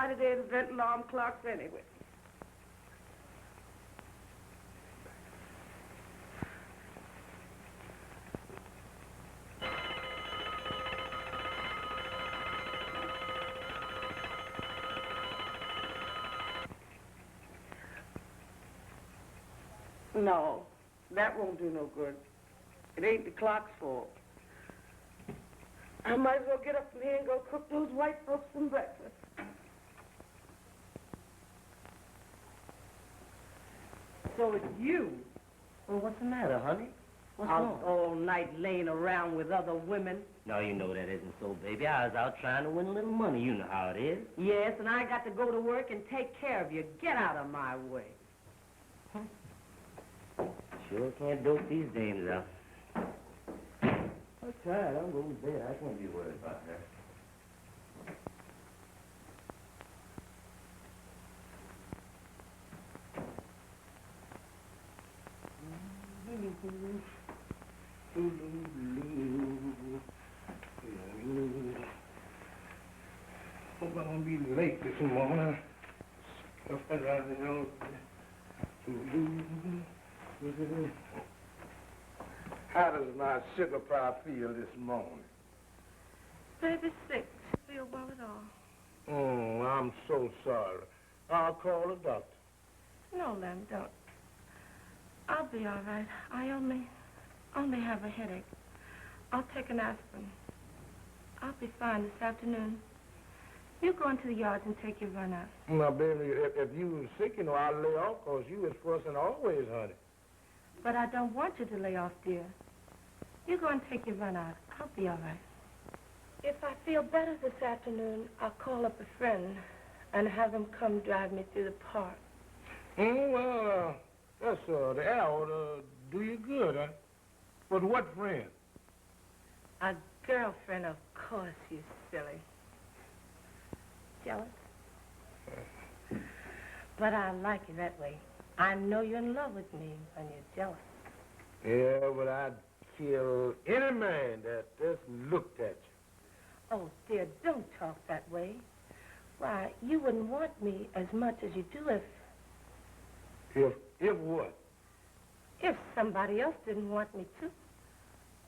Why did they invent alarm clocks anyway? No, that won't do no good. It ain't the clock's fault. I might as well get up from here and go cook those white folks some breakfast. So it's you. Well, what's the matter, honey? What's wrong? All night laying around with other women. No, you know that isn't so, baby. I was out trying to win a little money. You know how it is. Yes, and I got to go to work and take care of you. Get out of my way. Sure can't dope these dames out. I'm tired. I'm going to bed. I can't be worried about her. Hope I won't be late this morning. How does my sugar pie feel this morning? Baby's sick. Feel well at all. Oh, I'm so sorry. I'll call the doctor. No, Lem, don't. I'll be all right. I only have a headache. I'll take an aspirin. I'll be fine this afternoon. You go into the yard and take your run out. Now, baby, if you was sick, you know, I'll lay off, because you was first and always, honey. But I don't want you to lay off, dear. You go and take your run out. I'll be all right. If I feel better this afternoon, I'll call up a friend and have him come drive me through the park. Well, that's, the air ought to do you good, huh? But what friend? A girlfriend, of course, you silly. Jealous? But I like you that way. I know you're in love with me when you're jealous. Yeah, but I'd kill any man that just looked at you. Oh, dear, don't talk that way. Why, you wouldn't want me as much as you do If what? if somebody else didn't want me to.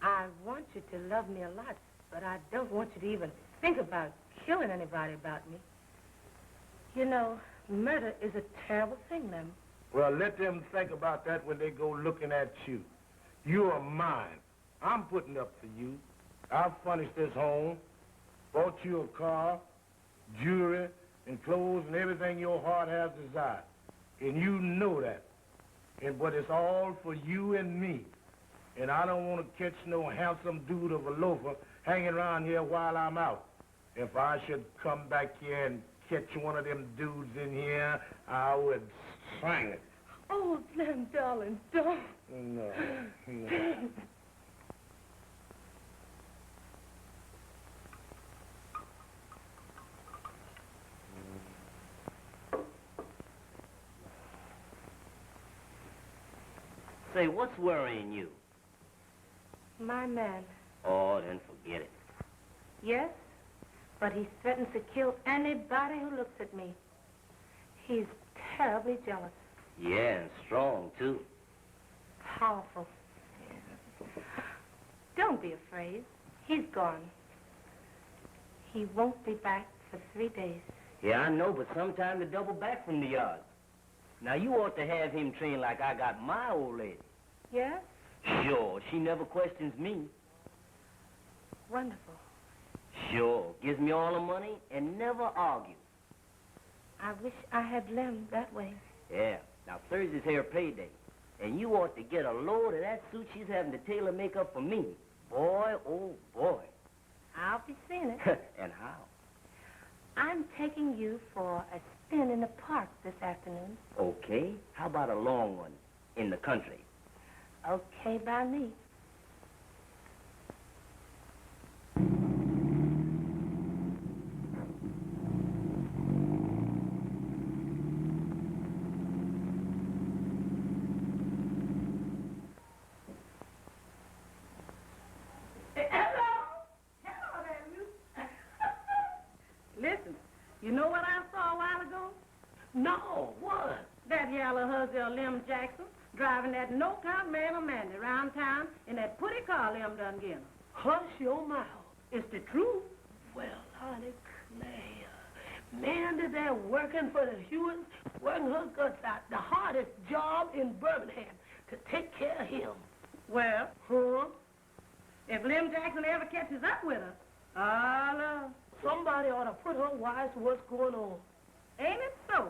I want you to love me a lot, but I don't want you to even think about killing anybody about me. You know, murder is a terrible thing, Lem. Well, let them think about that when they go looking at you. You are mine. I'm putting up for you. I've furnished this home, bought you a car, jewelry, and clothes, and everything your heart has desired. And you know that. But it's all for you and me. And I don't want to catch no handsome dude of a loafer hanging around here while I'm out. If I should come back here and catch one of them dudes in here, I would swing it. Oh, Lem, darling, don't. No. Say, what's worrying you? My man. Oh, then forget it. Yes, but he threatens to kill anybody who looks at me. He's terribly jealous. Yeah, and strong, too. Powerful. Don't be afraid. He's gone. He won't be back for 3 days. Yeah, I know, but sometime to double back from the yard. Now, you ought to have him trained like I got my old lady. Yeah? Sure, she never questions me. Wonderful. Sure, gives me all the money and never argues. I wish I had Lem that way. Yeah, now Thursday's her payday. And you ought to get a load of that suit she's having to tailor make up for me. Boy, oh boy. I'll be seeing it. And how? I'm taking you for a spin in the park this afternoon. Okay, how about a long one in the country? Okay by me. Listen, you know what I saw little Husband Lim Jackson driving that no-count man of Mandy around town in that pretty car Lim done get him. Hush your mouth. It's the truth. Well, honey, Claire, Mandy there working for the Hewitts, working her guts out, the hardest job in Birmingham, to take care of him. Well, Huh? if Lim Jackson ever catches up with her, oh, Lord. Somebody ought to put her wise to what's going on. Ain't it so?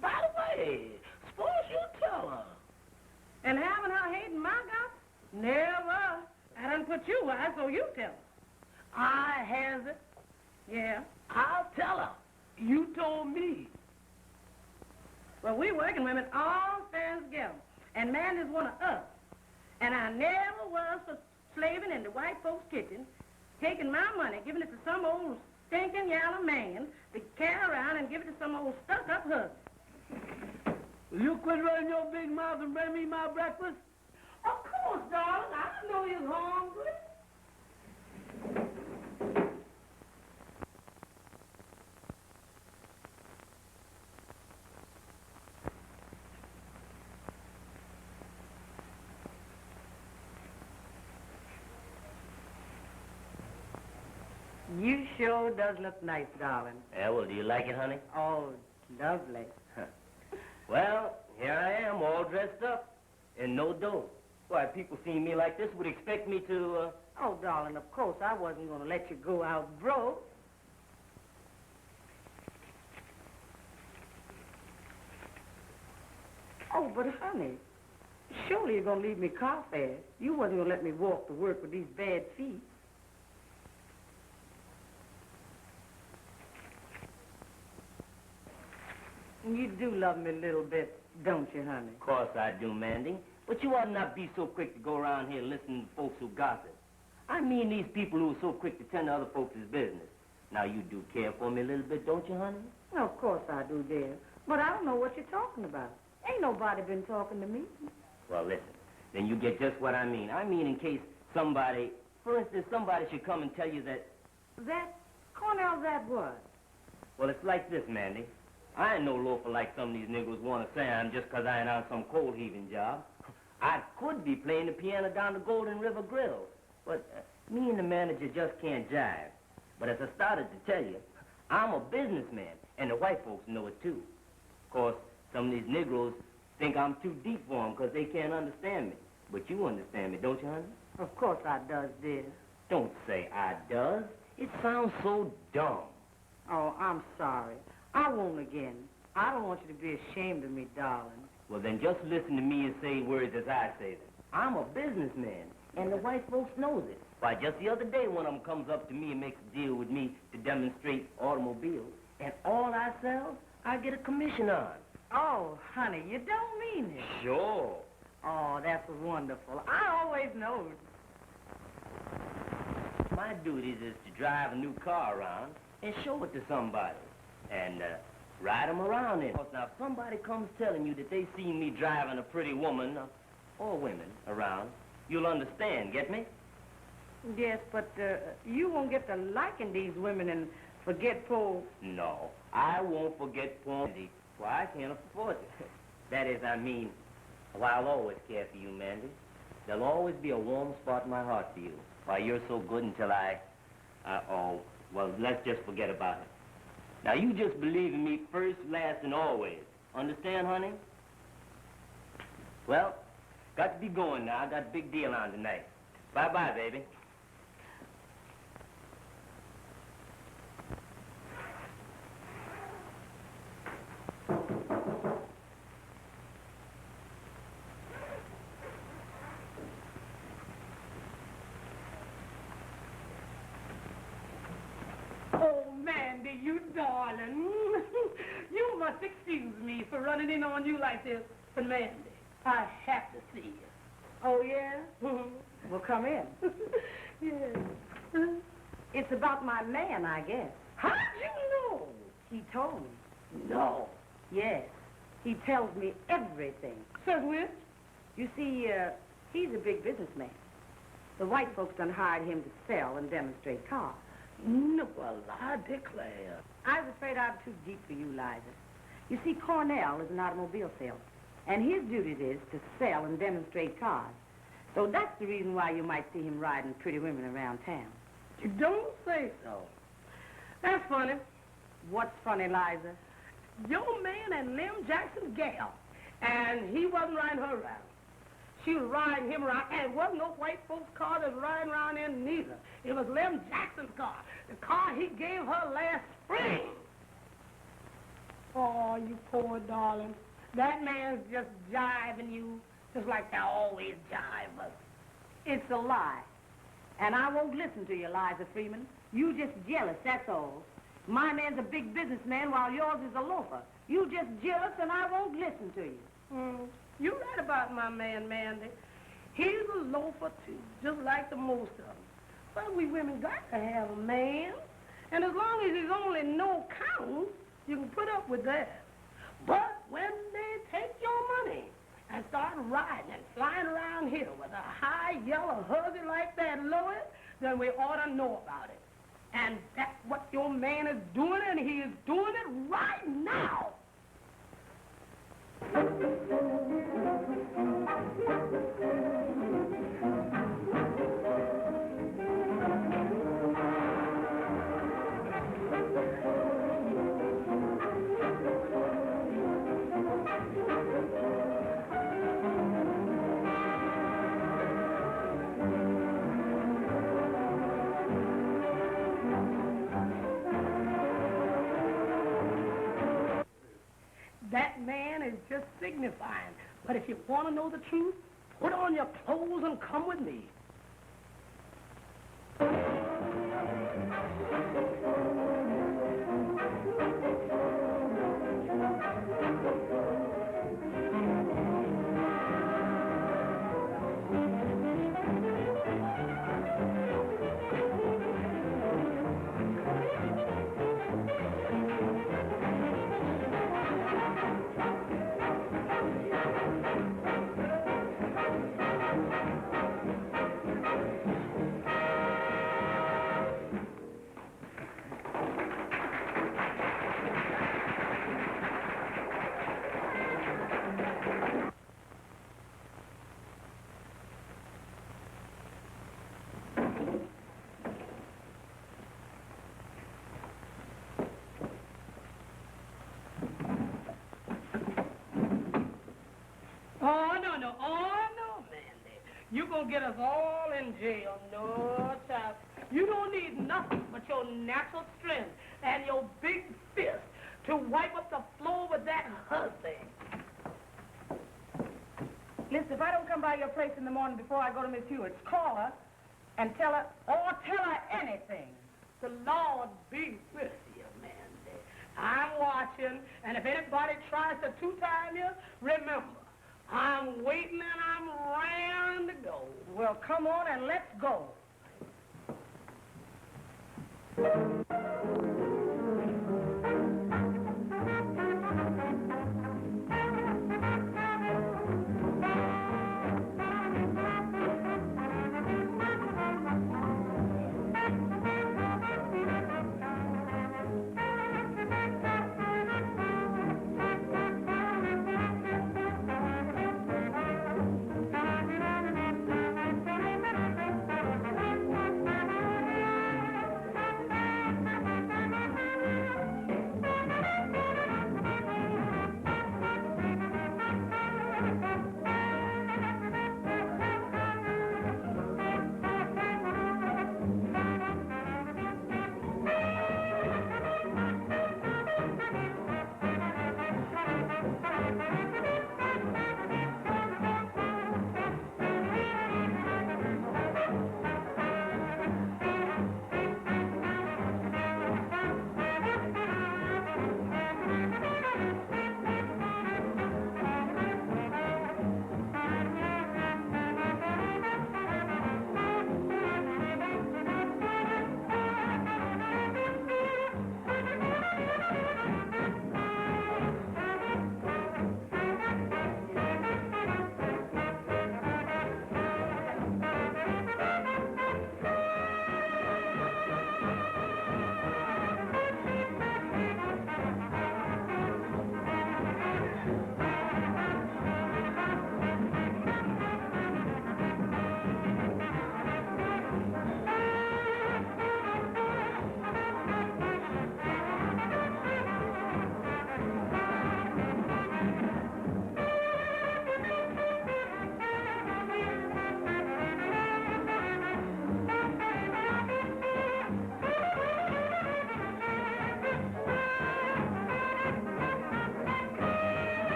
By the way, suppose you tell her. And having her hating my guts? Never. I done put you wise, so you tell her. I has it. Yeah. I'll tell her. You told me. Well, we working women all stand together, and Mandy's one of us. And I never was for slaving in the white folks' kitchen, taking my money, giving it to some old stinking yellow man to carry around and give it to some old stuck-up husband. Will you quit running your big mouth and bring me my breakfast? Of course, darling. I know you're hungry. You sure does look nice, darling. Yeah, well, do you like it, honey? Oh, lovely. Well, here I am, all dressed up, and no dough. Why, people seeing me like this would expect me to, Oh, darling, of course, I wasn't going to let you go out broke. Oh, but honey, surely you're going to leave me car fare. You wasn't going to let me walk to work with these bad feet. You do love me a little bit, don't you, honey? Of course I do, Mandy. But you ought not be so quick to go around here listening to folks who gossip. I mean these people who are so quick to tend to other folks' business. Now, you do care for me a little bit, don't you, honey? Well, of course I do, dear. But I don't know what you're talking about. Ain't nobody been talking to me. Well, listen, then you get just what I mean. I mean in case somebody, for instance, somebody should come and tell you that... That, Cornell, that what? Well, it's like this, Mandy. I ain't no loafer like some of these niggers want to say I am just 'cause I ain't on some coal-heaving job. I could be playing the piano down the Golden River Grill, but me and the manager just can't jive. But as I started to tell you, I'm a businessman, and the white folks know it, too. Of course, some of these Negroes think I'm too deep for them 'cause they can't understand me. But you understand me, don't you, honey? Of course I does, dear. Don't say I does. It sounds so dumb. Oh, I'm sorry. I won't again. I don't want you to be ashamed of me, darling. Well, then just listen to me and say words as I say them. I'm a businessman, and the white folks knows it. Why, just the other day, one of them comes up to me and makes a deal with me to demonstrate automobiles, and all I sell, I get a commission on. Oh, honey, you don't mean it. Sure. Oh, that's wonderful. I always knowed. My duty is to drive a new car around and show it to somebody, and ride them around in it. Now, if somebody comes telling you that they seen me driving a pretty woman, or women, around, you'll understand, get me? Yes, but you won't get to liking these women and forget poor... No, I won't forget poor Mandy. Why, I can't afford it. That is, I mean, well, I'll always care for you, Mandy. There'll always be a warm spot in my heart for you. Why, you're so good until oh, well, let's just forget about it. Now, you just believe in me first, last, and always. Understand, honey? Well, got to be going now. I got a big deal on tonight. Bye-bye, baby. Mandy, you darling. You must excuse me for running in on you like this. But Mandy, I have to see you. Oh, yeah? Well, come in. Yes. It's about my man, I guess. How'd you know? He told me. No. Yes. He tells me everything. Says which? You see, he's a big businessman. The white folks done hired him to sell and demonstrate cars. No, well, I declare. I was afraid I'm too deep for you, Liza. You see, Cornell is an automobile salesman. And his duty is to sell and demonstrate cars. So that's the reason why you might see him riding pretty women around town. You don't say so. That's funny. What's funny, Liza? Your man and Lem Jackson's gal, and he wasn't riding her around. She was riding him around, and it wasn't no white folks' car that was riding around in neither. It was Lem Jackson's car, the car he gave her last spring. Oh, you poor darling. That man's just jiving you, just like they always jive us. It's a lie. And I won't listen to you, Liza Freeman. You just jealous, that's all. My man's a big businessman while yours is a loafer. You just jealous and I won't listen to you. You're right about my man, Mandy. He's a loafer, too, just like the most of them. But we women got to have a man. And as long as he's only no count, you can put up with that. But when they take your money and start riding and flying around here with a high yellow huggy like that, Louis, then we ought to know about it. And that's what your man is doing, and he is doing it right now. That man is just signifying. But if you want to know the truth, put on your clothes and come with me. You're going to get us all in jail. No, child. You don't need nothing but your natural strength and your big fist to wipe up the floor with that husband. Listen, if I don't come by your place in the morning before I go to Miss Hewitt's, call her and tell her anything. The Lord be with you, Mandy. I'm watching, and if anybody tries to two-time you, remember, I'm waiting and I'm raring to go. Well, come on and let's go.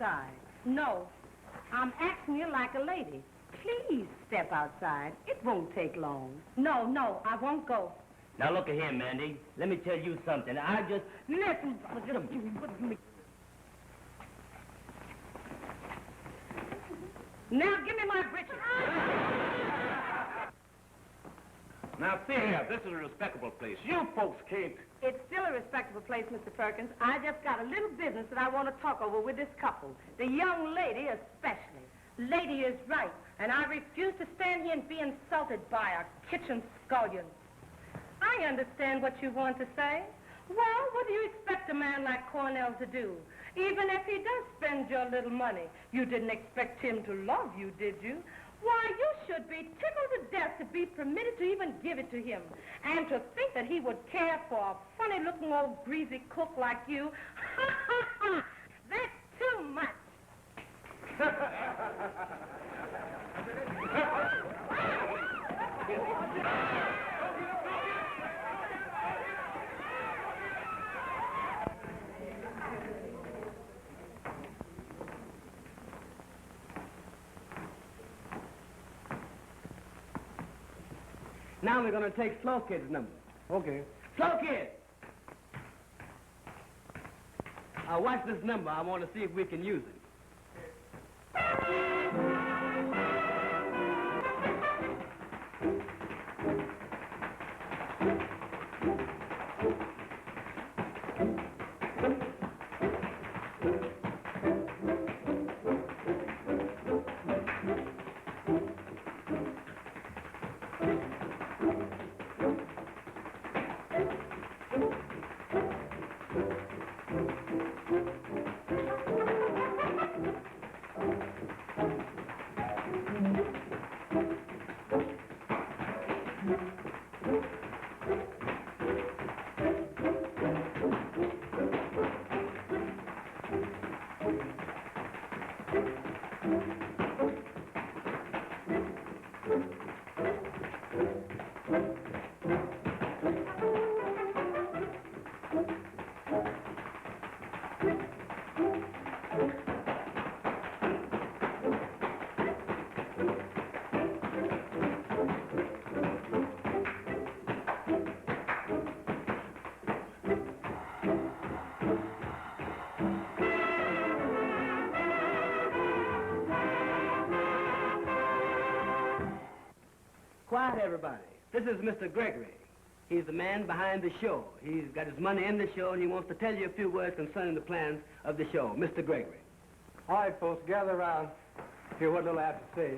outside. No. I'm asking you like a lady. Please step outside. It won't take long. No, I won't go. Now, look at here, Mandy. Let me tell you something. I just... Listen, now give me my breeches. Now, see here, this is a respectable place. You folks can't... It's still a respectable place, Mr. Perkins. I just got a little business that I want to talk over with this couple. The young lady especially. Lady is right, and I refuse to stand here and be insulted by a kitchen scullion. I understand what you want to say. Well, what do you expect a man like Cornell to do? Even if he does spend your little money, you didn't expect him to love you, did you? Why, you should be tickled to death to be permitted to even give it to him. And to think that he would care for a funny-looking old greasy cook like you. That's too much. Now we're going to take Slow Kid's number. Okay. Slow Kid! Watch this number. I want to see if we can use it. Quiet, everybody. This is Mr. Gregory. He's the man behind the show. He's got his money in the show, and he wants to tell you a few words concerning the plans of the show. Mr. Gregory. All right, folks, gather around. Hear what little I have to say.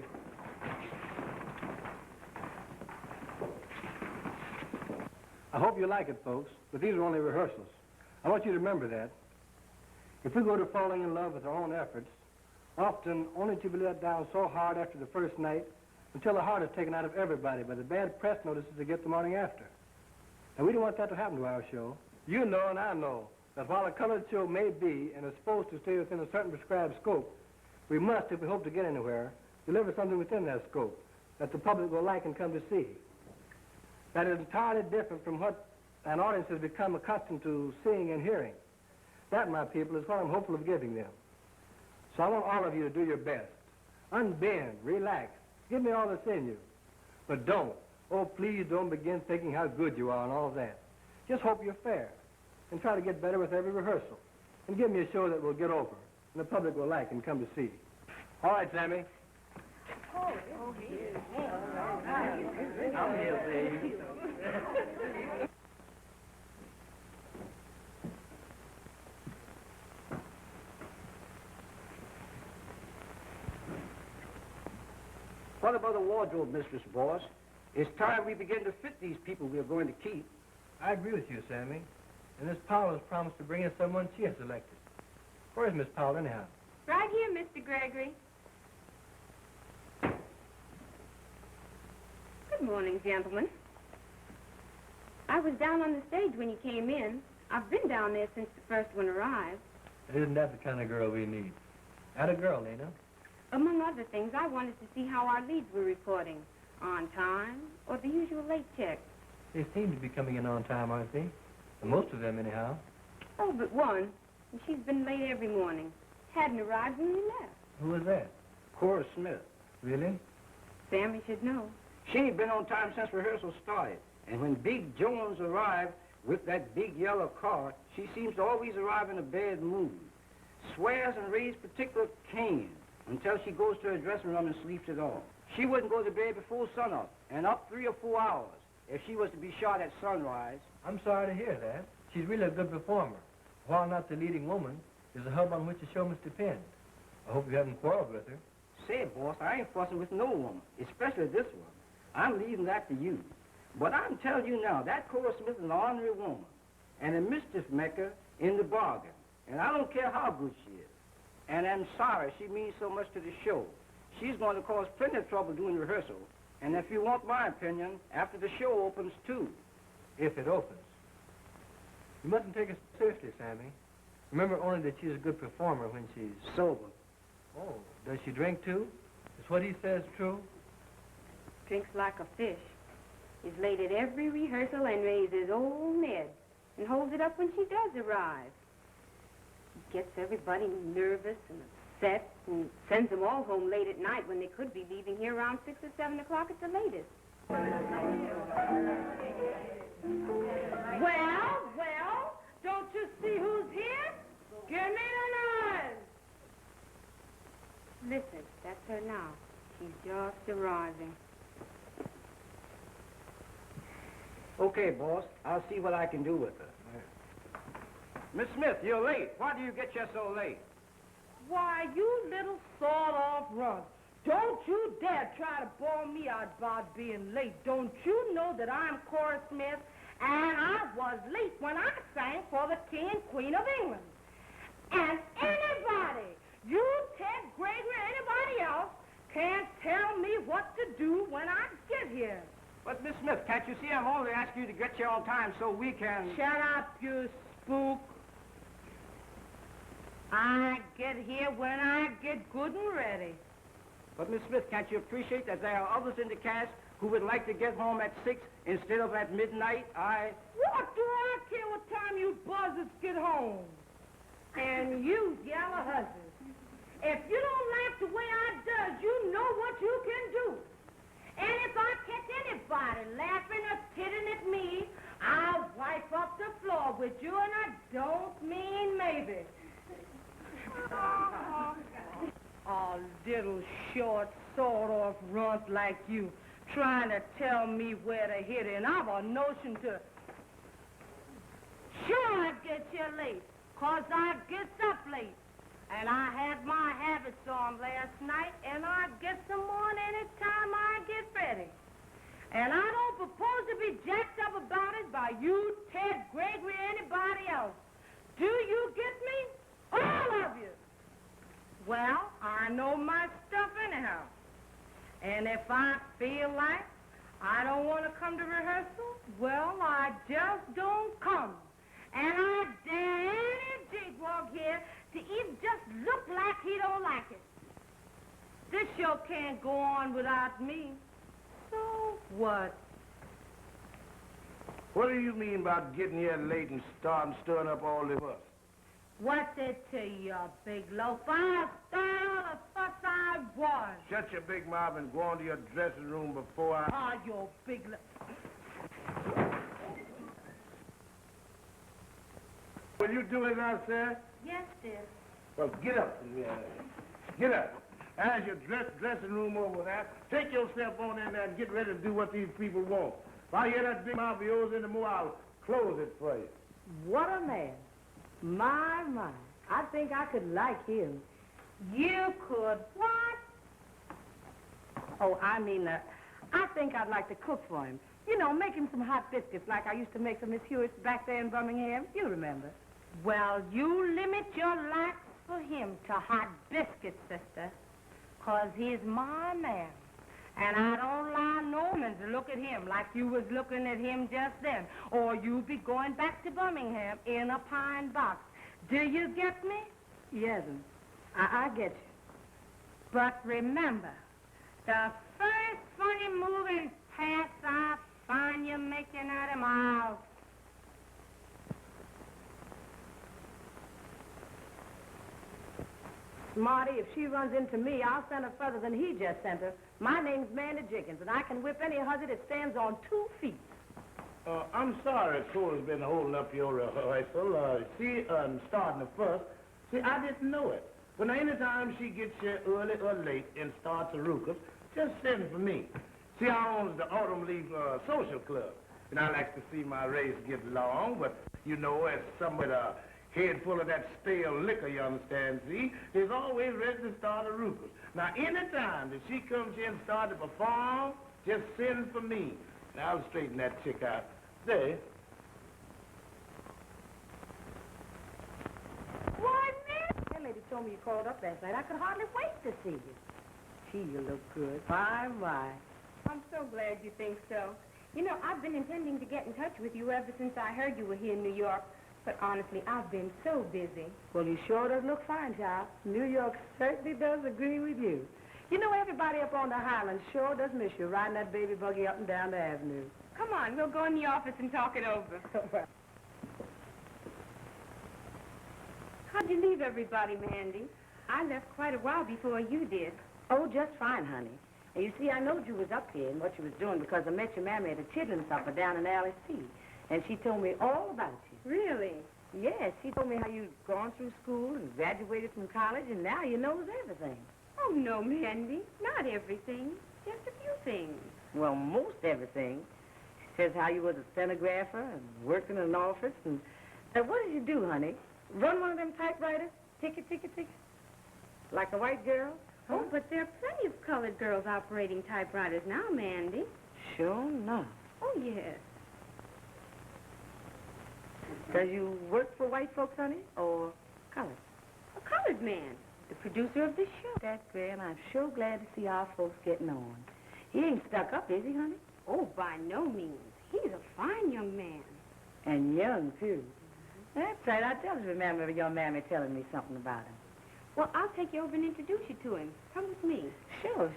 I hope you like it, folks, but these are only rehearsals. I want you to remember that. If we go to falling in love with our own efforts, often only to be let down so hard after the first night until the heart is taken out of everybody by the bad press notices they get the morning after. And we don't want that to happen to our show. You know and I know that while a colored show may be and is supposed to stay within a certain prescribed scope, we must, if we hope to get anywhere, deliver something within that scope that the public will like and come to see. That is entirely different from what an audience has become accustomed to seeing and hearing. That, my people, is what I'm hopeful of giving them. So I want all of you to do your best. Unbend, relax, give me all that's in you. But don't, oh, please don't begin thinking how good you are and all that. Just hope you're fair and try to get better with every rehearsal. And give me a show that will get over and the public will like and come to see. All right, Sammy. I'm here, baby. What about a wardrobe, Mistress Boss? It's time we begin to fit these people we are going to keep. I agree with you, Sammy. And Miss Powell has promised to bring in someone she has selected. Where's Miss Powell, anyhow? Right here, Mr. Gregory. Good morning, gentlemen. I was down on the stage when you came in. I've been down there since the first one arrived. Isn't that the kind of girl we need? That a girl, Lena? Among other things, I wanted to see how our leads were reporting. On time, or the usual late check. They seem to be coming in on time, aren't they? And most of them, anyhow. Oh, but one. And she's been late every morning. Hadn't arrived when you left. Who was that? Cora Smith. Really? Sammy should know. She ain't been on time since rehearsal started. And when Big Jones arrived with that big yellow car, she seems to always arrive in a bad mood. Swears and raised particular Cain until she goes to her dressing room and sleeps it off. She wouldn't go to bed before sunup, and up 3 or 4 hours if she was to be shot at sunrise. I'm sorry to hear that. She's really a good performer. While not the leading woman, is a hub on which the show must depend. I hope you haven't quarreled with her. Say, boss, I ain't fussing with no woman, especially this one. I'm leaving that to you. But I'm telling you now, that Cora Smith is an ornery woman and a mischief maker in the bargain. And I don't care how good she is. And I'm sorry she means so much to the show. She's going to cause plenty of trouble doing rehearsal. And if you want my opinion, after the show opens, too. If it opens. You mustn't take it seriously, Sammy. Remember only that she's a good performer when she's... Sober. Oh, does she drink, too? Is what he says true? Drinks like a fish. He's late at every rehearsal and raises old Ned and holds it up when she does arrive. He gets everybody nervous and upset and sends them all home late at night when they could be leaving here around 6 or 7 o'clock at the latest. Well, don't you see who's here? Give me an eye. Listen, that's her now. She's just arriving. Okay, boss. I'll see what I can do with her. Miss Smith, you're late. Why do you get you so late? Why, you little sawed-off runt. Don't you dare try to bawl me out about being late. Don't you know that I'm Cora Smith, and I was late when I sang for the King and Queen of England. And anybody, you, Ted, Gregory, anybody else, can't tell me what to do when I get here. But, Miss Smith, can't you see I'm only asking you to get here on time so we can... Shut up, you spook. I get here when I get good and ready. But, Miss Smith, can't you appreciate that there are others in the cast who would like to get home at 6 instead of at midnight? What do I care what time you buzzards get home? And you yellow hussies, if you don't like the way I does, you know what you can do. And if I catch anybody laughing or kidding at me, I'll wipe up the floor with you, and I don't mean maybe. A little short, sawed-off runt like you trying to tell me where to hit it, and I've a notion to... Sure, I get you late, 'cause I gets up late. And I had my habits on last night, and I get some on any time I get ready. And I don't propose to be jacked up about it by you, Ted, Gregory, anybody else. Do you get me? All of you. Well, I know my stuff anyhow. And if I feel like I don't want to come to rehearsal, well, I just don't come. And I dare any jigwog here to even just look like he don't like it. This show can't go on without me. So what? What do you mean about getting here late and stirring up all this fuss? What's it to you, big loaf? I start all the fuss I want. Shut your big mouth and go on to your dressing room before I... Ah, you big loaf. Will you do it now, sir? Yes, dear. Well, get up. Get up. As your dressing room over there, take yourself on in there and get ready to do what these people want. If I hear that big mouth of yours anymore, I'll close it for you. What a man. My. I think I could like him. You could what? Oh, I think I'd like to cook for him. You know, make him some hot biscuits like I used to make for Miss Hewitt's back there in Birmingham. You remember. Well, you limit your likes for him to hot biscuits, sister, 'cause he's my man. And I don't allow no man to look at him like you was looking at him just then, or you'll be going back to Birmingham in a pine box. Do you get me? Yes'm. I get you. But remember, the first funny moving pass I find you making at him, I'll... Smarty, if she runs into me, I'll send her further than he just sent her. My name's Mandy Jenkins, and I can whip any hussy that stands on 2 feet. I'm sorry Cora's been holding up your rehearsal. Starting the first. See, I didn't know it. But any time she gets here early or late and starts a ruckus, just send for me. See, I own the Autumn Leaf Social Club, and I like to see my race get long, but you know, as someone with a head full of that stale liquor, you understand, see, is always ready to start a ruckus. Now, any time that she comes here and starts to perform, just send for me. And I'll straighten that chick out. There. Why, man? That lady told me you called up last night. I could hardly wait to see you. Gee, you look good. My. I'm so glad you think so. You know, I've been intending to get in touch with you ever since I heard you were here in New York. But honestly, I've been so busy. Well, you sure does look fine, child. New York certainly does agree with you. You know, everybody up on the Highlands sure does miss you riding that baby buggy up and down the avenue. Come on, we'll go in the office and talk it over. How'd you leave everybody, Mandy? I left quite a while before you did. Oh, just fine, honey. And you see, I knowed you was up here and what you was doing because I met your mammy at a chitlin supper down in Alley C. And she told me all about you. Really? Yes, she told me how you'd gone through school and graduated from college, and now you knows everything. Oh, no, Mandy. Not everything. Just a few things. Well, most everything. She says how you was a stenographer and worked in an office. And what did you do, honey? Run one of them typewriters? Ticket. Like a white girl? Huh? Oh, but there are plenty of colored girls operating typewriters now, Mandy. Sure enough. Oh, yes. Does you work for white folks, honey, or colored? A colored man. The producer of this show. That's great, and I'm sure glad to see our folks getting on. He ain't stuck up, is he, honey? Oh, by no means. He's a fine young man. And young, too. That's right. I just remember your mammy telling me something about him. Well, I'll take you over and introduce you to him. Come with me. Sure.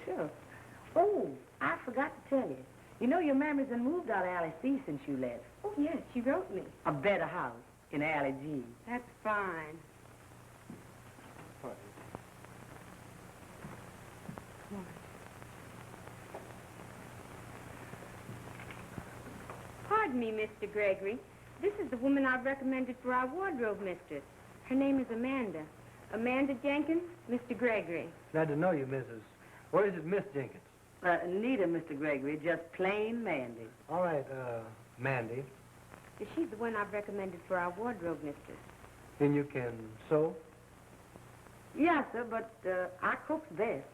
Oh, I forgot to tell you. You know your mammy's been moved out of Alley C since you left. Oh, yes, she wrote me. A better house in Alley G. That's fine. Pardon me, Mr. Gregory. This is the woman I've recommended for our wardrobe mistress. Her name is Amanda. Amanda Jenkins, Mr. Gregory. Glad to know you, Mrs. What is it, Miss Jenkins? Neither, Mr. Gregory, just plain Mandy. All right, Mandy. She's the one I've recommended for our wardrobe mistress. Then you can sew? Yes, sir, but I cook's best.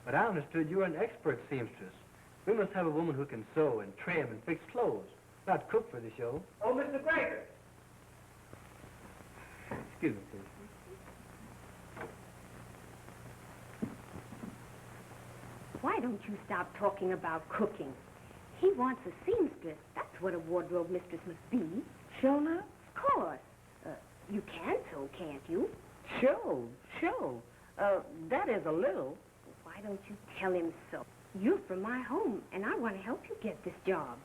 But I understood you were an expert seamstress. We must have a woman who can sew and trim and fix clothes, not cook for the show. Oh, Mr. Gregory. Excuse me, please. Why don't you stop talking about cooking? He wants a seamstress. That's what a wardrobe mistress must be. Sure enough? Of course. You can sew, can't you? Sure. That is a little. Why don't you tell him so? You're from my home, and I want to help you get this job.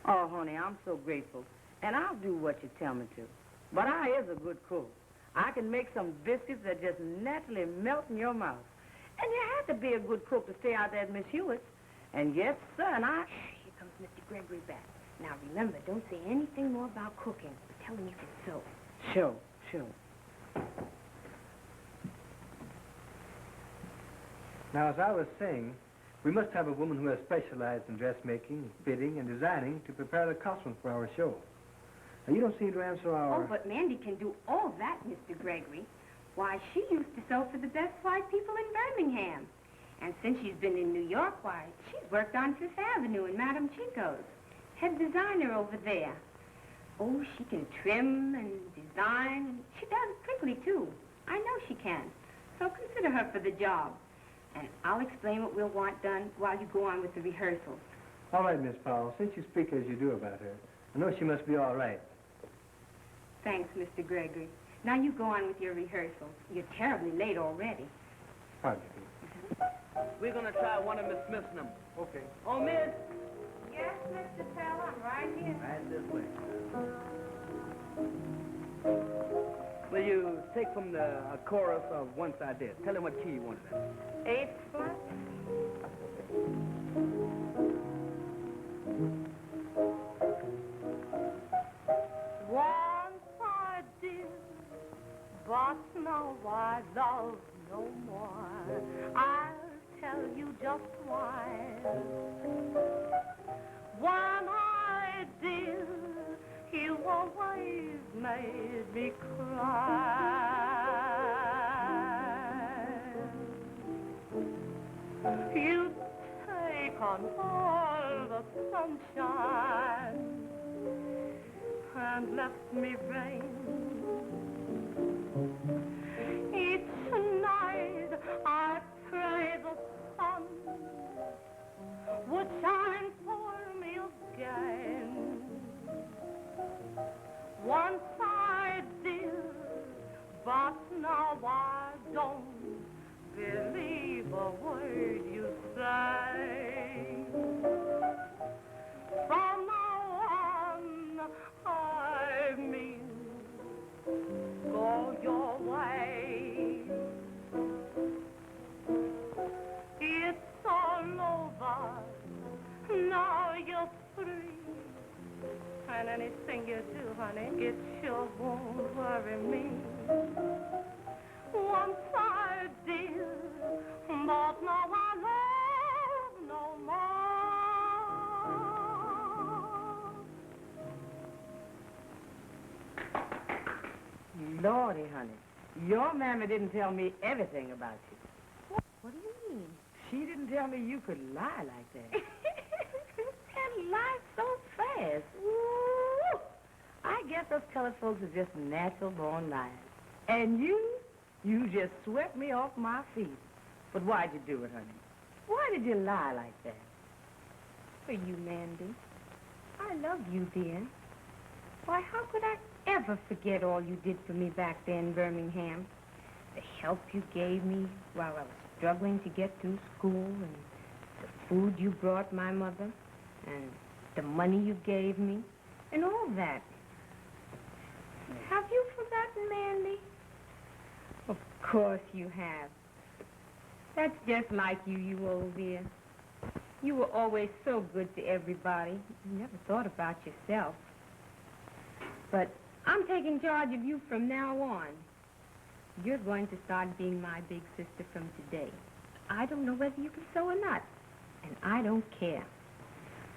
Oh, honey, I'm so grateful. And I'll do what you tell me to. But I is a good cook. I can make some biscuits that just naturally melt in your mouth. And you have to be a good cook to stay out there at Miss Hewitt's. And yes, sir, and I... Here comes Mr. Gregory back. Now, remember, don't say anything more about cooking. Tell him you can sew. Sure. Now, as I was saying, we must have a woman who has specialized in dressmaking, fitting, and designing to prepare the costumes for our show. Now, you don't seem to answer our... Oh, but Mandy can do all that, Mr. Gregory. Why, she used to sew for the best white people in Birmingham. And since she's been in New York, why, she's worked on Fifth Avenue in Madame Chico's. Head designer over there. Oh, she can trim and design. She does it quickly, too. I know she can. So consider her for the job. And I'll explain what we'll want done while you go on with the rehearsals. All right, Miss Powell, since you speak as you do about her, I know she must be all right. Thanks, Mr. Gregory. Now you go on with your rehearsals. You're terribly late already. Pardon me. We're going to try one of Miss Smith's numbers. Okay. Oh, Miss. Yes, Mr. Tell, I'm right here. Right this way. Will you take from the chorus of Once I Did. Tell him what key you wanted in. Eighth flat. Once I did, but now I love no more. I'll tell you just why. When I did, you always made me cry. You take on all the sunshine and left me vain. Each night I pray the sun would shine for me again. Once I did, but now I don't believe a word you say. From now on, I mean, go your way. It's all over, now you're free. And anything you do, honey, it sure won't worry me. Once I did, but now I love no more. Lordy, honey, your mammy didn't tell me everything about you. What do you mean? She didn't tell me you could lie like that. And lie so fast. Ooh, I guess those colored folks are just natural-born liars. And you just swept me off my feet. But why'd you do it, honey? Why did you lie like that? For you, Mandy. I love you, dear. Why, how could I ever forget all you did for me back there in Birmingham? The help you gave me while I was struggling to get through school, and the food you brought my mother, and the money you gave me, and all that. Have you forgotten, Mandy? Of course you have. That's just like you, you old dear. You were always so good to everybody. You never thought about yourself. But I'm taking charge of you from now on. You're going to start being my big sister from today. I don't know whether you can sew or not, and I don't care.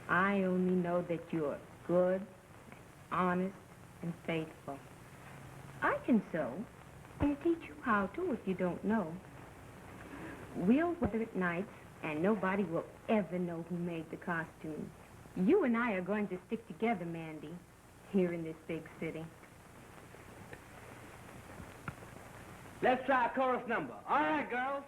I only know that you're good, honest, and faithful. I can sew. I'll teach you how to if you don't know. We'll weather at nights, and nobody will ever know who made the costumes. You and I are going to stick together, Mandy, here in this big city. Let's try a chorus number. All right, girls.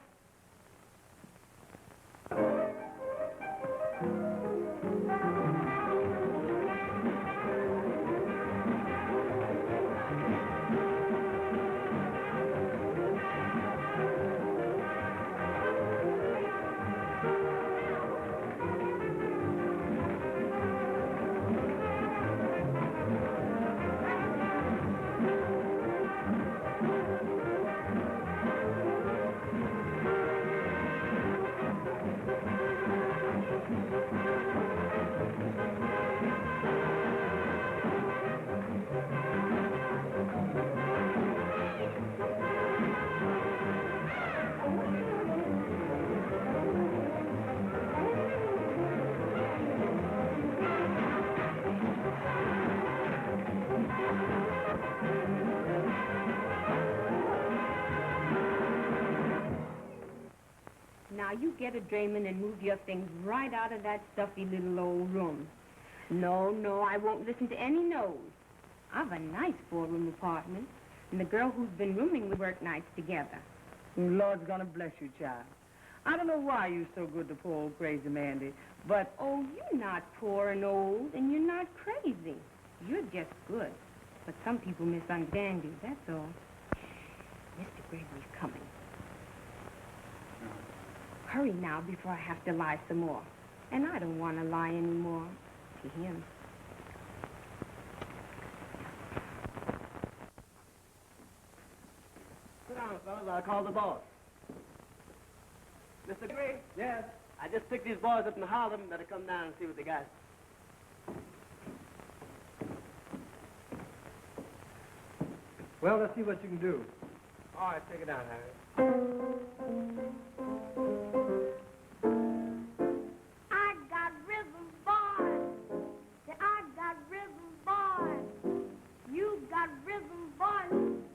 Now, you get a Draymond and move your things right out of that stuffy little old room. No, I won't listen to any no's. I've a nice four-room apartment, and the girl who's been rooming with work nights together. Lord's gonna bless you, child. I don't know why you're so good to poor old crazy Mandy, but... Oh, you're not poor and old, and you're not crazy. You're just good. But some people misunderstand you, that's all. Mr. Gregory's coming. Hurry now before I have to lie some more. And I don't want to lie anymore to him. fellas, I'll call the boss. Mr. Gray? Yes? I just picked these boys up in Harlem. Better come down and see what they got. Well, let's see what you can do. All right, take it down, Harry. I got rhythm, boy. Say, I got rhythm, boy. You got rhythm, boy.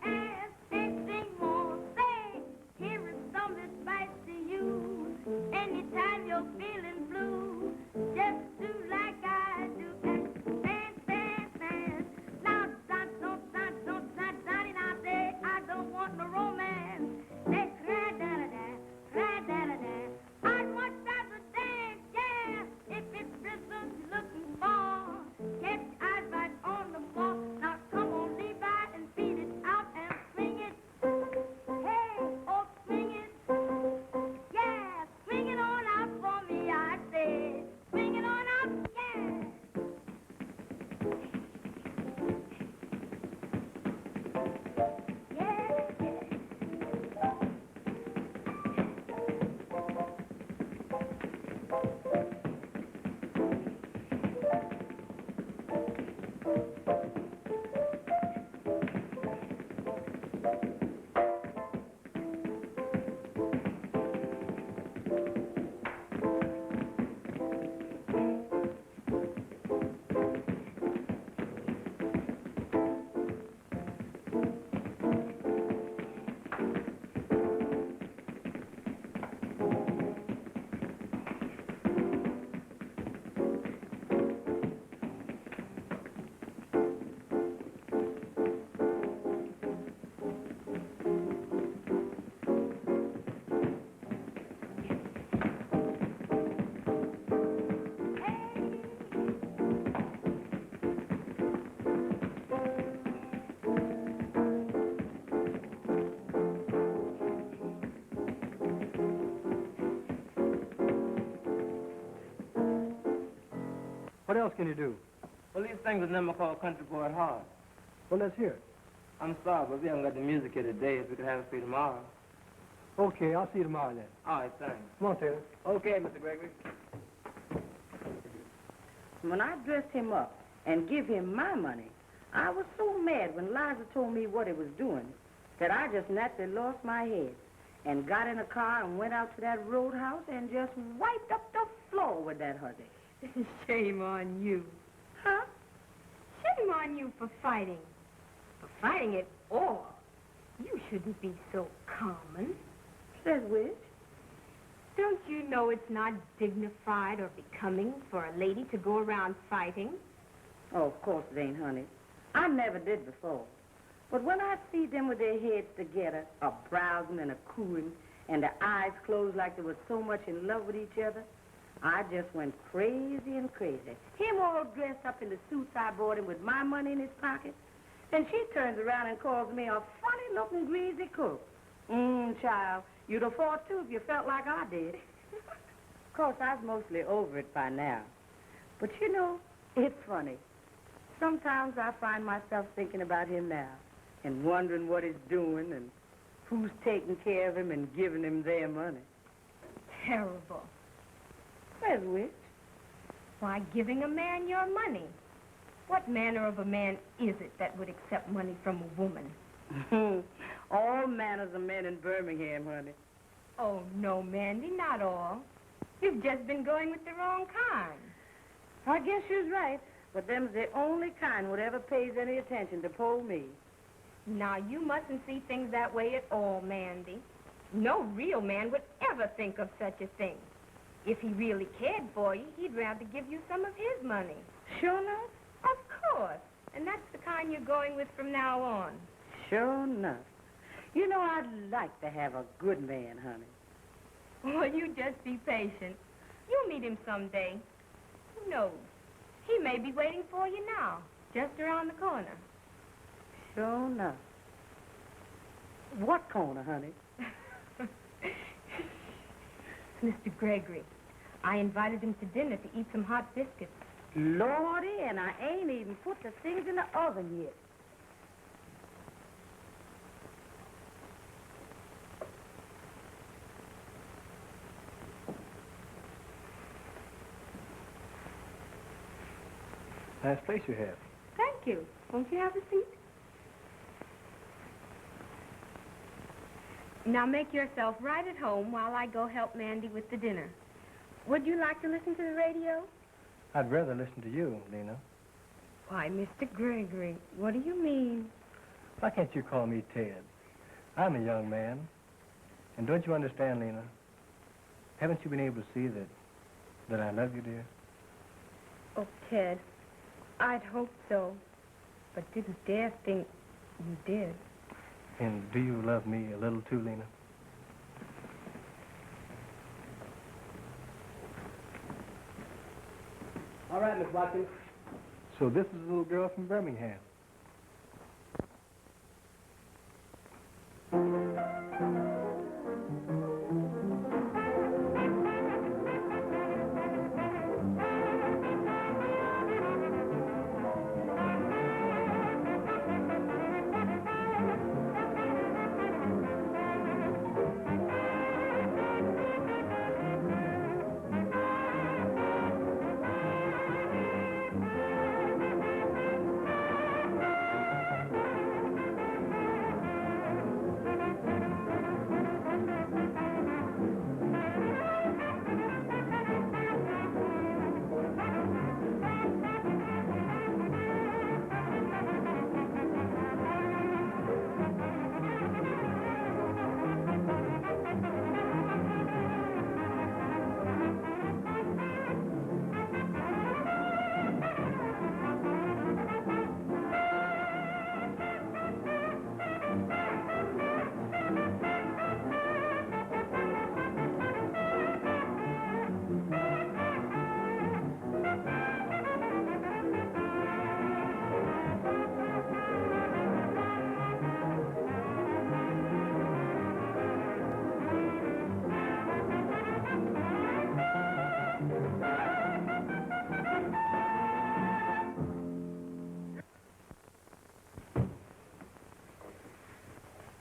And anything more, say, here is some advice to you. Anytime you're feeling blue, just do like I do. And dance, dance, dance. Now, don't, now, say, I don't want no romance. They cry, da-da-da, cry, da-da-da. I'd much rather dance, yeah, if it's rhythm you're looking for. Get your eyes right on the ball. Now, come on, Levi, and beat it out and swing it. Hey, oh, swing it. Yeah, swing it on out for me, I say. Swing it on out, yeah. Yeah, yeah. What else can you do? Well, these things are never called country boy at heart. Well, let's hear it. I'm sorry, but we haven't got the music here today. If we could have it for you tomorrow. Okay, I'll see you tomorrow then. All right, thanks. Come on, Taylor. Okay, Mr. Gregory. When I dressed him up and give him my money, I was so mad when Liza told me what he was doing that I just naturally lost my head and got in a car and went out to that roadhouse and just wiped up the floor with that hussy. Shame on you. Huh? Shame on you for fighting. For fighting it all. You shouldn't be so common. Says which? Don't you know it's not dignified or becoming for a lady to go around fighting? Oh, of course it ain't, honey. I never did before. But when I see them with their heads together, a browsing and a cooing, and their eyes closed like they were so much in love with each other, I just went crazy and crazy. Him all dressed up in the suits I bought him with my money in his pocket. Then she turns around and calls me a funny-looking greasy cook. Child, you'd have fought too if you felt like I did. Of course, I was mostly over it by now. But you know, it's funny. Sometimes I find myself thinking about him now and wondering what he's doing and who's taking care of him and giving him their money. Terrible. Says which? Why, giving a man your money. What manner of a man is it that would accept money from a woman? All manners of men in Birmingham, honey. Oh, no, Mandy, not all. You've just been going with the wrong kind. I guess you're right. But them's the only kind whatever pays any attention to poor me. Now, you mustn't see things that way at all, Mandy. No real man would ever think of such a thing. If he really cared for you, he'd rather give you some of his money. Sure enough? Of course. And that's the kind you're going with from now on. Sure enough. You know, I'd like to have a good man, honey. Well, you just be patient. You'll meet him someday. Who knows? He may be waiting for you now, just around the corner. Sure enough. What corner, honey? Mr. Gregory. I invited him to dinner to eat some hot biscuits. Lordy, and I ain't even put the things in the oven yet. Nice place you have. Thank you. Won't you have a seat? Now make yourself right at home while I go help Mandy with the dinner. Would you like to listen to the radio? I'd rather listen to you, Lena. Why, Mr. Gregory, what do you mean? Why can't you call me Ted? I'm a young man. And don't you understand, Lena? Haven't you been able to see that I love you, dear? Oh, Ted, I'd hoped so, but didn't dare think you did. And do you love me a little too, Lena? All right, Miss Watkins. So this is a little girl from Birmingham.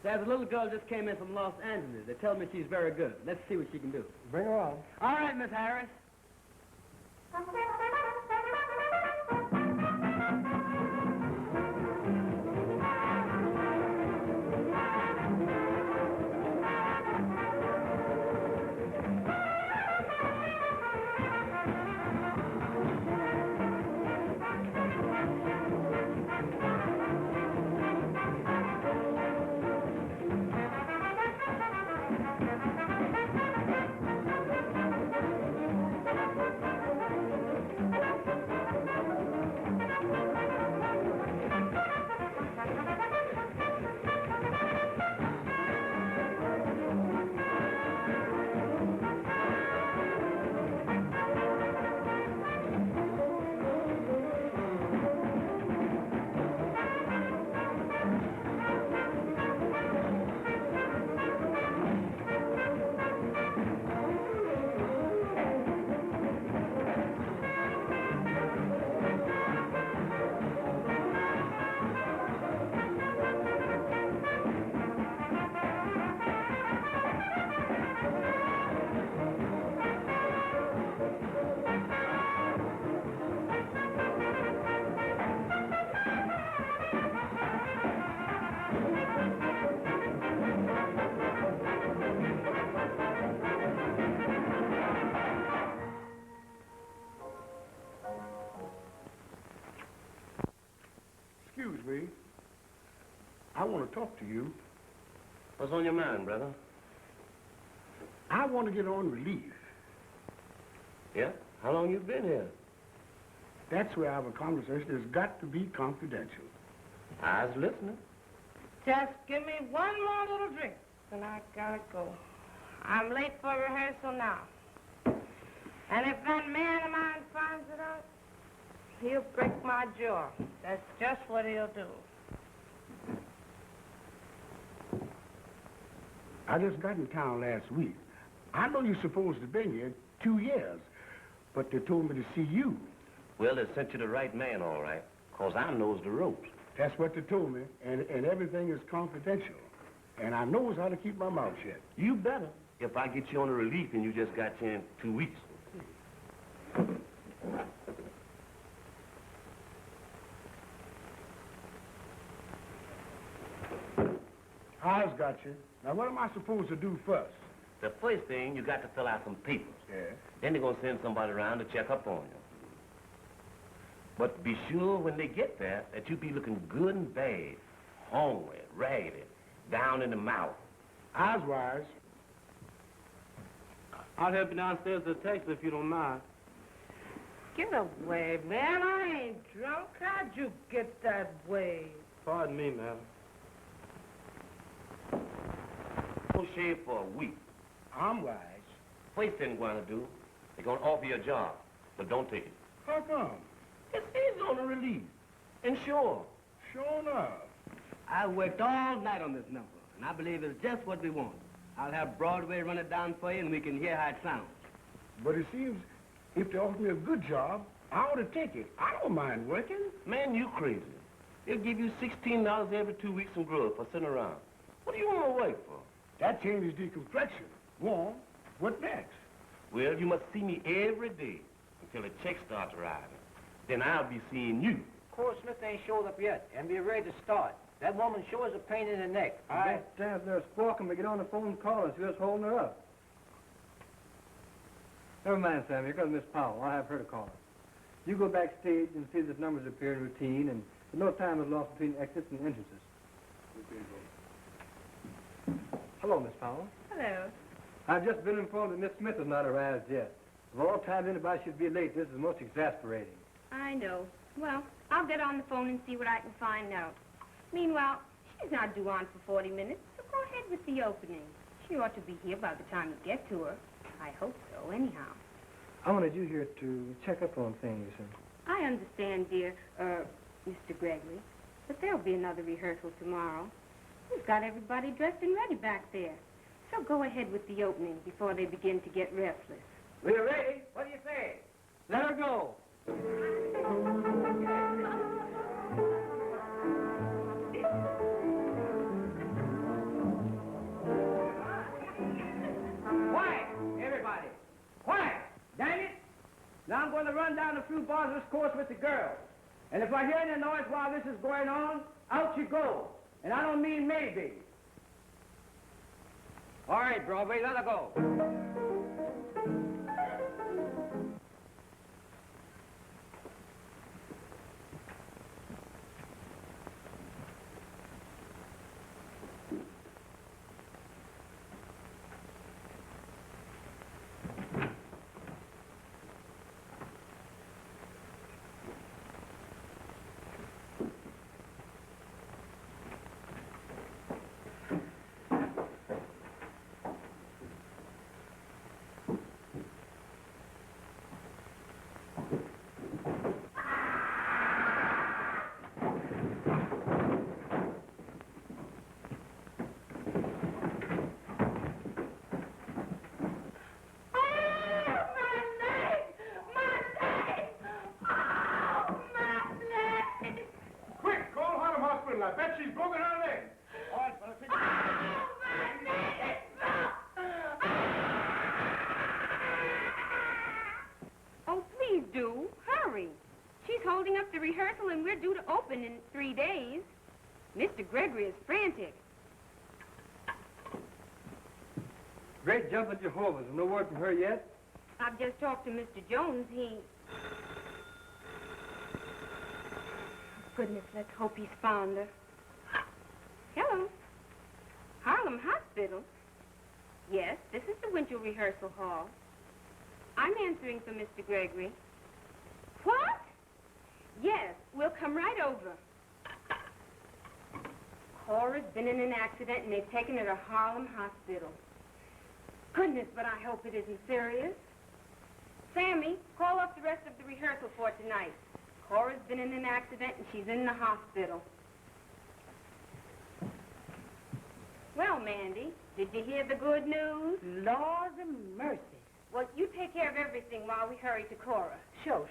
There's a little girl just came in from Los Angeles. They tell me she's very good. Let's see what she can do. Bring her on. All right, Miss Harris. Excuse me. I want to talk to you. What's on your mind, brother? I want to get on relief. Yeah? How long you been here? That's where our conversation has got to be confidential. I was listening. Just give me one more little drink, and I gotta go. I'm late for rehearsal now. And if that man of mine finds it out, he'll break my jaw. That's just what he'll do. I just got in town last week. I know you're supposed to have been here 2 years, but they told me to see you. Well, they sent you the right man, all right, 'cause I knows the ropes. That's what they told me, and everything is confidential. And I knows how to keep my mouth shut. You better. If I get you on a relief and you just got you in 2 weeks. I've got you. Now, what am I supposed to do first? The first thing, you got to fill out some papers. Yeah. Then they're going to send somebody around to check up on you. But be sure when they get there that you be looking good and bad, hungry, raggedy, down in the mouth. Eyes wise. I'll help you downstairs to the taxi if you don't mind. Get away, man. I ain't drunk. How'd you get that way? Pardon me, ma'am. Don't shave for a week. I'm wise. First thing they're going to do, they're going to offer you a job, but don't take it. How come? It's easy on the release. And sure. Sure enough. I worked all night on this number, and I believe it's just what we want. I'll have Broadway run it down for you, and we can hear how it sounds. But it seems if they offer me a good job, I ought to take it. I don't mind working. Man, you crazy. They'll give you $16 every 2 weeks in grub for sitting around. What do you want to work for? That changes the complexion. Go on. What next? Well, you must see me every day until the check starts arriving. Then I'll be seeing you. Cora Smith ain't showed up yet, and we're ready to start. That woman sure is a pain in the neck. I stand there squawking, we get on the phone and call her, see what's holding her up. Never mind, Sam. Here comes Miss Powell. I'll have her to call her. You go backstage and see that numbers appear in routine, and no time is lost between exits and entrances. Hello, Miss Powell. Hello. I've just been informed that Miss Smith has not arrived yet. Of all times anybody should be late, this is most exasperating. I know. Well, I'll get on the phone and see what I can find out. Meanwhile, she's not due on for 40 minutes, so go ahead with the opening. She ought to be here by the time you get to her. I hope so, anyhow. I wanted you here to check up on things. I understand, dear, Mr. Gregory, but there'll be another rehearsal tomorrow. We've got everybody dressed and ready back there. So go ahead with the opening before they begin to get restless. We're ready. What do you say? Let her go. Quiet, everybody. Quiet. Dang it. Now I'm going to run down a few bars of this course with the girls. And if I hear any noise while this is going on, out you go. And I don't mean maybe. All right, Broadway, let her go. I bet she's broken her leg. All right, fellas, take Oh, please do. Hurry. She's holding up the rehearsal, and we're due to open in 3 days. Mr. Gregory is frantic. Great jump at Jehovah's. No word from her yet? I've just talked to Mr. Jones. Goodness, let's hope he's found her. Hello. Harlem Hospital? Yes, this is the winter rehearsal hall. I'm answering for Mr. Gregory. What? Yes, we'll come right over. Cora's been in an accident, and they've taken her to Harlem Hospital. Goodness, but I hope it isn't serious. Sammy, call up the rest of the rehearsal for tonight. Cora's been in an accident, and she's in the hospital. Well, Mandy, did you hear the good news? Laws of mercy. Well, you take care of everything while we hurry to Cora. Sure.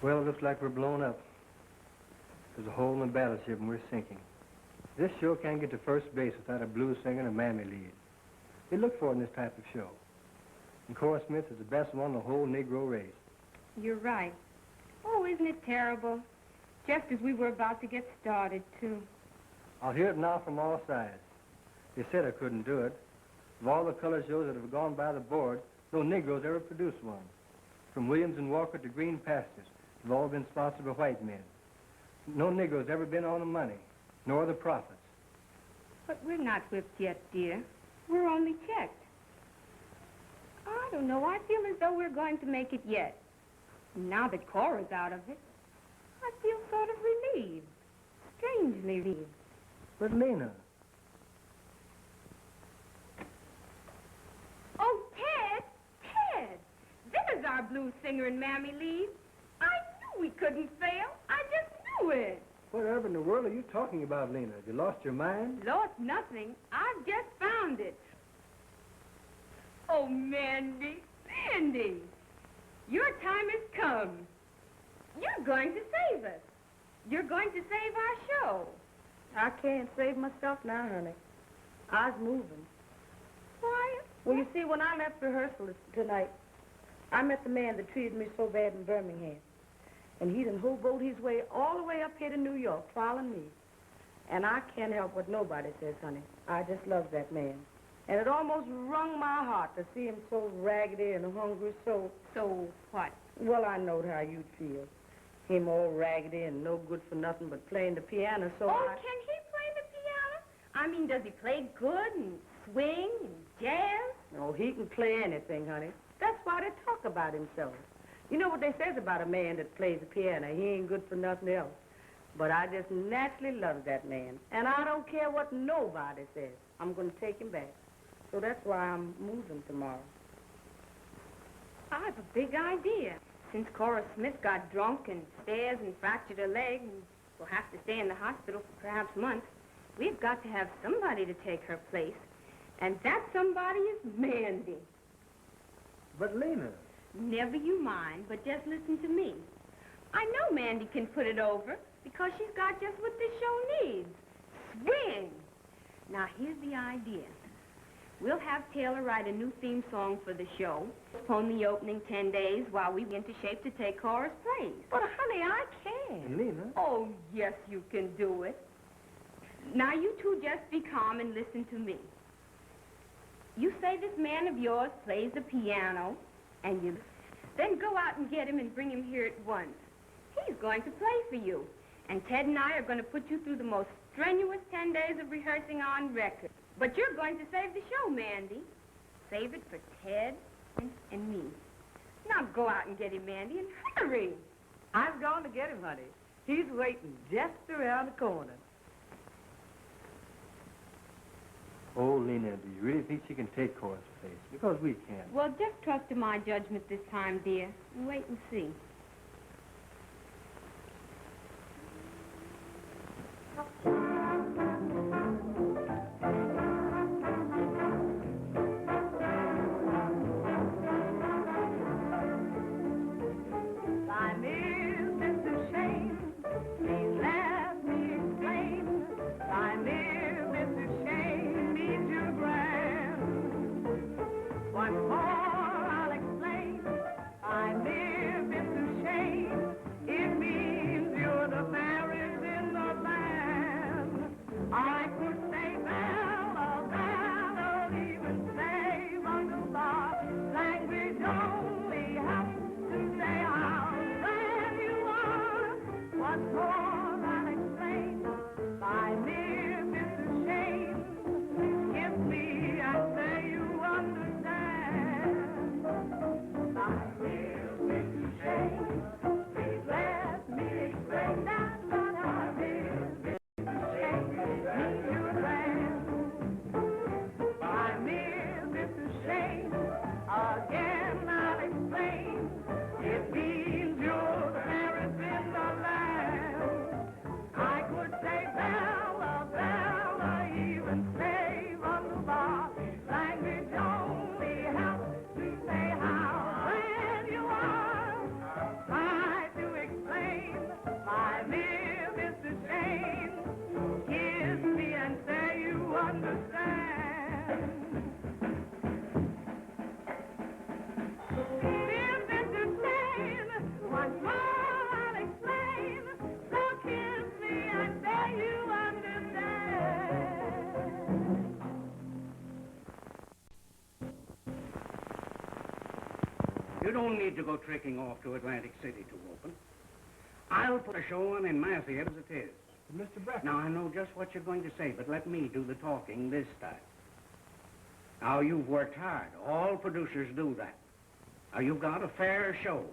Well, it looks like we're blown up. There's a hole in the battleship and we're sinking. This show can't get to first base without a blues singer and a mammy lead. They look for it in this type of show. And Cora Smith is the best one in the whole Negro race. You're right. Oh, isn't it terrible? Just as we were about to get started, too. I'll hear it now from all sides. They said I couldn't do it. Of all the color shows that have gone by the board, no Negroes ever produced one. From Williams and Walker to Green Pastures, they've all been sponsored by white men. No Negro's ever been on the money, nor the profits. But we're not whipped yet, dear. We're only checked. I don't know. I feel as though we're going to make it yet. Now that Cora's out of it, I feel sort of relieved. Strangely relieved. But Lena, Oh, Ted! Ted! There's our blues singer and Mammy Lee. I knew we couldn't fail. I just knew it. whatever in the world are you talking about, Lena? Have you lost your mind? Lost nothing. I've just found it. Oh, Mandy, Mandy, your time has come. You're going to save us. You're going to save our show. I can't save myself now, honey. I was moving. Why? Well, you see, when I left rehearsal tonight, I met the man that treated me so bad in Birmingham. And he done hoboed his way all the way up here to New York, following me. And I can't help what nobody says, honey. I just love that man. And it almost wrung my heart to see him so raggedy and hungry, so... So what? Well, I knowed how you'd feel. Him all raggedy and no good for nothing but playing the piano, so Oh, I... can he play the piano? I mean, does he play good and swing and jazz? Oh, he can play anything, honey. That's why they talk about himself. You know what they says about a man that plays the piano? He ain't good for nothing else. But I just naturally love that man. And I don't care what nobody says. I'm going to take him back. So that's why I'm moving tomorrow. I've a big idea. Since Cora Smith got drunk and stairs and fractured her leg and will have to stay in the hospital for perhaps months, we've got to have somebody to take her place. And that somebody is Mandy. But Lena... Never you mind, but just listen to me. I know Mandy can put it over because she's got just what this show needs. Swing! Now, here's the idea. We'll have Taylor write a new theme song for the show, postpone the opening 10 days while we get into shape to take Cora's place. But, honey, I can't. Lena... Oh, yes, you can do it. Now, you two just be calm and listen to me. You say this man of yours plays the piano, and you then go out and get him and bring him here at once. He's going to play for you. And Ted and I are going to put you through the most strenuous 10 days of rehearsing on record. But you're going to save the show, Mandy. Save it for Ted and me. Now go out and get him, Mandy, and hurry. I'm going to get him, honey. He's waiting just around the corner. Oh, Lena, do you really think she can take Cora's place? Because we can't. Well, just trust to my judgment this time, dear, and wait and see. Once more I'll explain. I live, it's a You don't need to go trekking off to Atlantic City to open. I'll put a show on in my theater as it is. Mr. Brackett. Now, I know just what you're going to say, but let me do the talking this time. Now, you've worked hard. All producers do that. Now, you've got a fair show.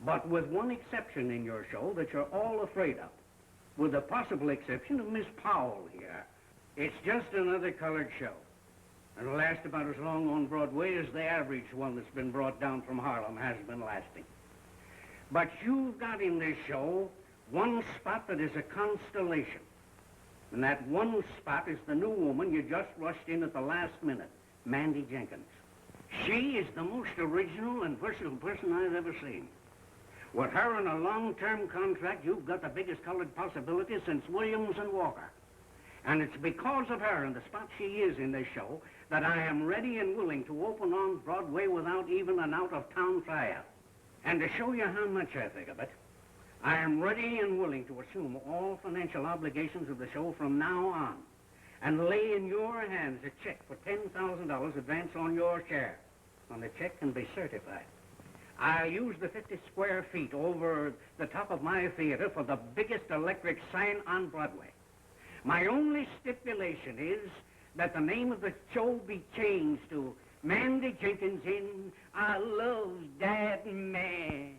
But with one exception in your show that you're all afraid of. With the possible exception of Miss Powell here. It's just another colored show. It'll last about as long on Broadway as the average one that's been brought down from Harlem has been lasting. But you've got in this show one spot that is a constellation. And that one spot is the new woman you just rushed in at the last minute, Mandy Jenkins. She is the most original and versatile person I've ever seen. With her on a long-term contract, you've got the biggest colored possibility since Williams and Walker. And it's because of her and the spot she is in this show that I am ready and willing to open on Broadway without even an out-of-town tryout. And to show you how much I think of it, I am ready and willing to assume all financial obligations of the show from now on and lay in your hands a check for $10,000 advance on your share. And the check can be certified. I'll use the 50 square feet over the top of my theater for the biggest electric sign on Broadway. My only stipulation is that the name of the show be changed to Mandy Jenkins in I Love That Man.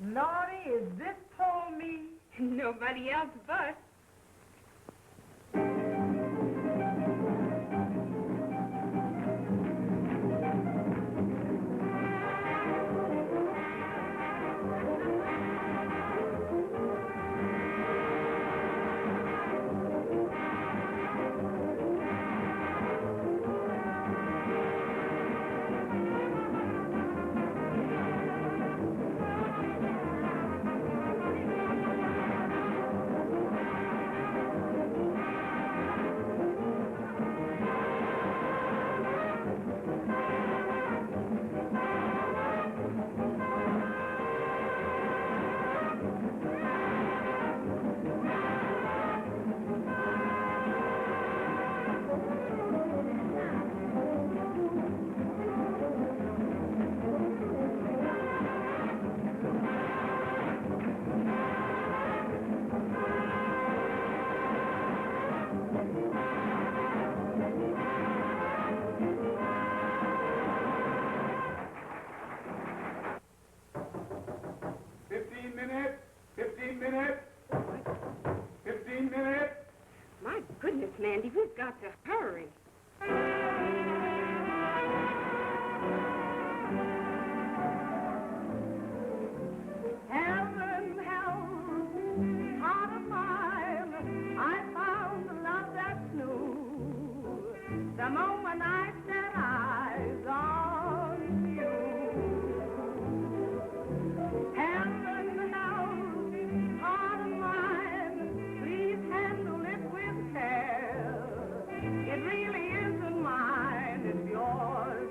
Lordy, is this poor me? Nobody else but. minutes. 15 minutes. My goodness, Mandy, we've got to hurry. Heaven help, heart of mine, I found the love that's new. The moment I set eyes on you. Heaven help, heart of mine, please handle it with care. It really isn't mine, it's yours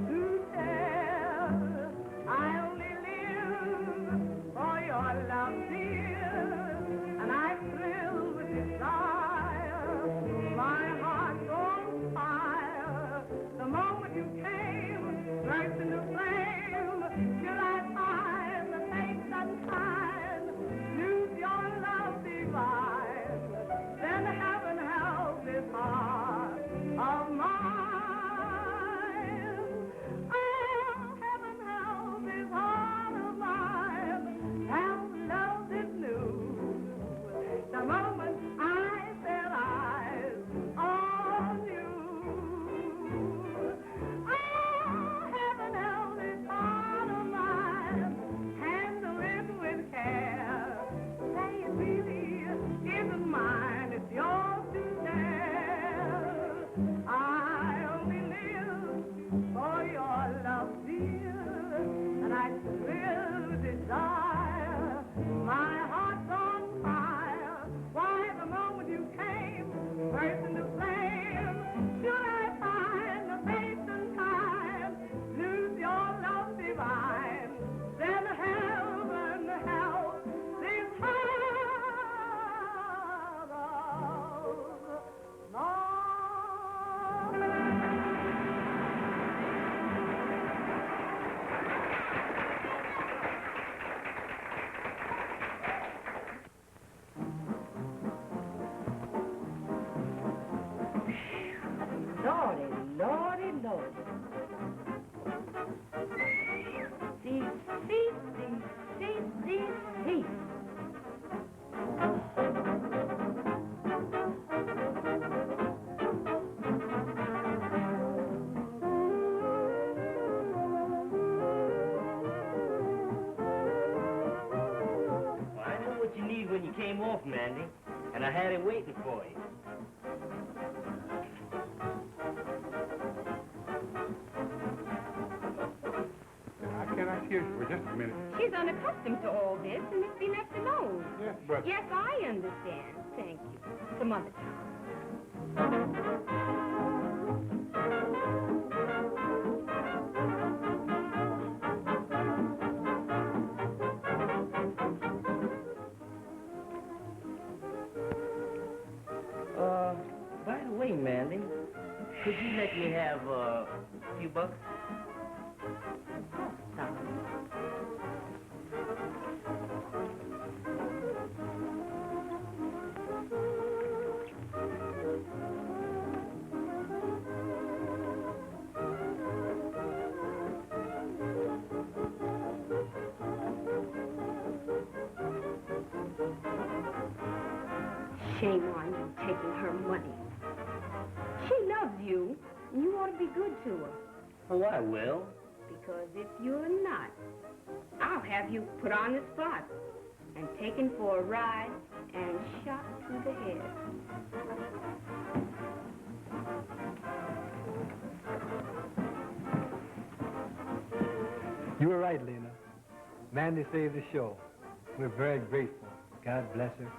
to share. I only live for your love, dear, and I thrill with desire. My heart's on fire. The moment you came, burst into flame, till I find the faith unkind, lose your love divine. Then heaven help this heart of mine. Oh, heaven help this heart of mine. How love is new. The moment I set eyes on you. Oh, heaven help this heart of mine. Handle it with care. Say it really isn't mine, it's yours to share. I only live for your love, dear, and I thrill with desire. My heart's on fire. Why, the moment you came, burst into flame, should I find the faith and time, lose your love divine, then heaven help this heart of mine. Lordy, Lordy, Lordy. These seats. Well, I knew what you needed when you came off, Mandy, and I had it waiting for you. Can I hear you for just a minute? She's unaccustomed to all this and must be left alone. Yes, but... Yes, I understand. Thank you. Some other time. By the way, Mandy, could you let me have a few bucks? Shame on you taking her money. She loves you, and you ought to be good to her. Oh, I will. Because if you're not, I'll have you put on the spot and taken for a ride and shot through the head. You were right, Lena. Mandy saved the show. We're very grateful. God bless her.